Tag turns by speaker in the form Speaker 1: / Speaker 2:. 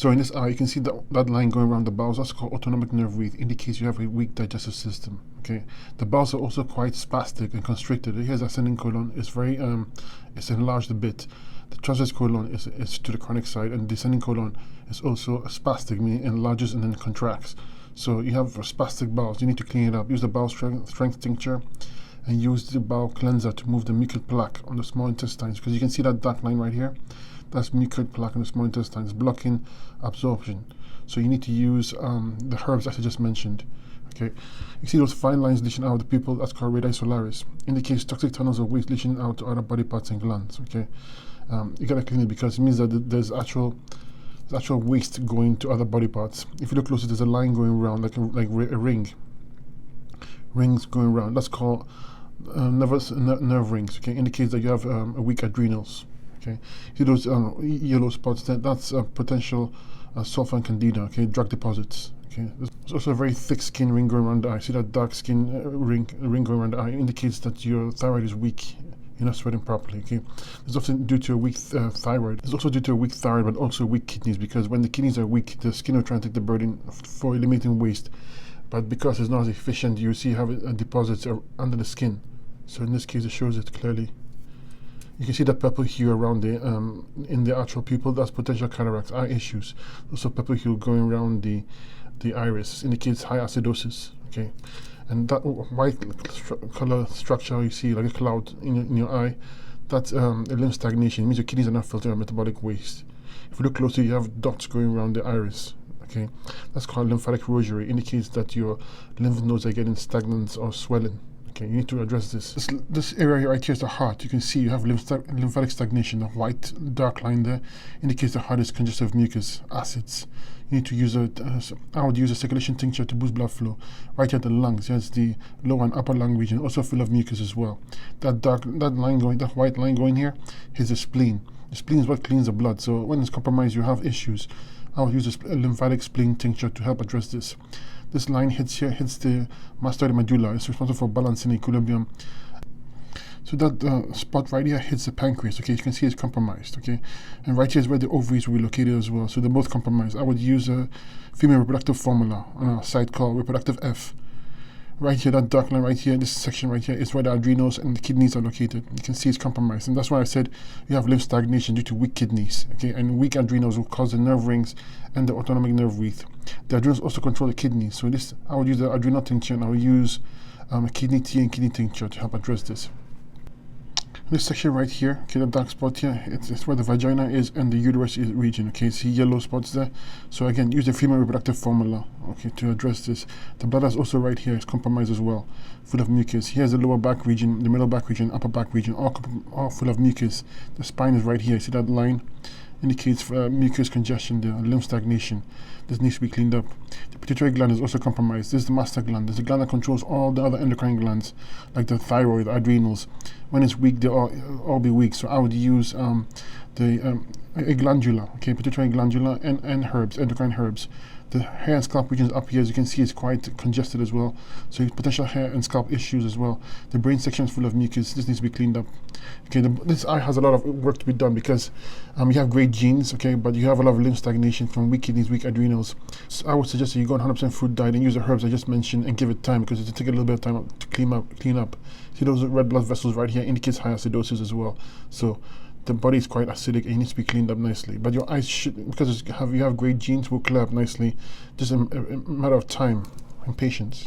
Speaker 1: So in this eye, you can see that line going around the bowels. That's called autonomic nerve weak, indicates you have a weak digestive system. Okay, the bowels are also quite spastic and constricted. Here's ascending colon. It's very it's enlarged a bit. The transverse colon is to the chronic side, and descending colon is also spastic, meaning enlarges and then contracts. So you have spastic bowels. You need to clean it up. Use the bowel strength tincture, and use the bowel cleanser to move the mucus plaque on the small intestines, because you can see that dark line right here. That's mucus plaque in the small intestines, blocking absorption. So you need to use the herbs as I just mentioned. Okay, you see those fine lines leaching out of the pupil. That's called radii solaris. Indicates toxic tunnels of waste leaching out to other body parts and glands. Okay, you gotta clean it because it means that there's actual waste going to other body parts. If you look closer, there's a line going around like a ring. Rings going around. That's called nerve rings. Okay, indicates that you have a weak adrenals. Okay, see those yellow spots there? That's potential sulfur and candida. Okay, drug deposits. Okay, there's also a very thick skin ring going around the eye. See that dark skin ring going around the eye? It indicates that your thyroid is weak. You're not sweating properly. Okay, it's often due to a weak thyroid. It's also due to a weak thyroid, but also weak kidneys, because when the kidneys are weak, the skin will try and take the burden for eliminating waste. But because it's not as efficient, you see how it deposits under the skin. So in this case, it shows it clearly. You can see the purple hue around the in the actual pupil. That's potential cataracts, eye issues. Also purple hue going around the iris indicates high acidosis. Okay, and that white color structure you see like a cloud in your eye, that's a lymph stagnation. It means your kidneys are not filtering metabolic waste. If you look closely, you have dots going around the iris. Okay, that's called lymphatic rosary. Indicates that your lymph nodes are getting stagnant or swelling. Okay, you need to address this. This area right here is the heart. You can see you have lymphatic stagnation. The white dark line there indicates the heart is congested with mucus acids. You need to use I would use a circulation tincture to boost blood flow. Right here at the lungs, here's the lower and upper lung region, also full of mucus as well. That white line going here is the spleen. The spleen is what cleans the blood. So when it's compromised, you have issues. I would use a lymphatic spleen tincture to help address this. This line hits the mastoid medulla. It's responsible for balancing equilibrium. So that spot right here hits the pancreas. Okay, you can see it's compromised. Okay, and right here is where the ovaries will be located as well. So they're both compromised. I would use a female reproductive formula on a site called reproductive F. Right here, that dark line right here, this section right here is where the adrenals and the kidneys are located. You can see it's compromised, and that's why I said you have lymph stagnation due to weak kidneys. Okay, and weak adrenals will cause the nerve rings and the autonomic nerve wreath. The adrenals also control the kidneys. So this, I would use the adrenal tincture, and I would use a kidney tea and kidney tincture to help address this. This section right here, okay, the dark spot here, it's where the vagina is and the uterus region. Okay, see yellow spots there. So again, use the female reproductive formula, okay, to address this. The bladder is also right here, it's compromised as well, full of mucus. Here's the lower back region, the middle back region, upper back region, all full of mucus. The spine is right here. See that line? Indicates mucus congestion, the lymph stagnation. This needs to be cleaned up. The pituitary gland is also compromised. This is the master gland. This is the gland that controls all the other endocrine glands, like the thyroid, the adrenals. When it's weak, they'll all be weak. So I would use a glandula, okay, pituitary glandula and herbs, endocrine herbs. The hair and scalp regions up here, as you can see, is quite congested as well. So potential hair and scalp issues as well. The brain section is full of mucus. This needs to be cleaned up. Okay, this eye has a lot of work to be done because you have great genes, okay, but you have a lot of lymph stagnation from weak kidneys, weak adrenals. So I would suggest that you go on 100% fruit diet and use the herbs I just mentioned and give it time, because it'll take a little bit of time to clean up. See those red blood vessels right here indicates high acidosis as well. So the body is quite acidic and it needs to be cleaned up nicely. But your eyes should, because you have great genes, will clear up nicely. Just a matter of time and patience.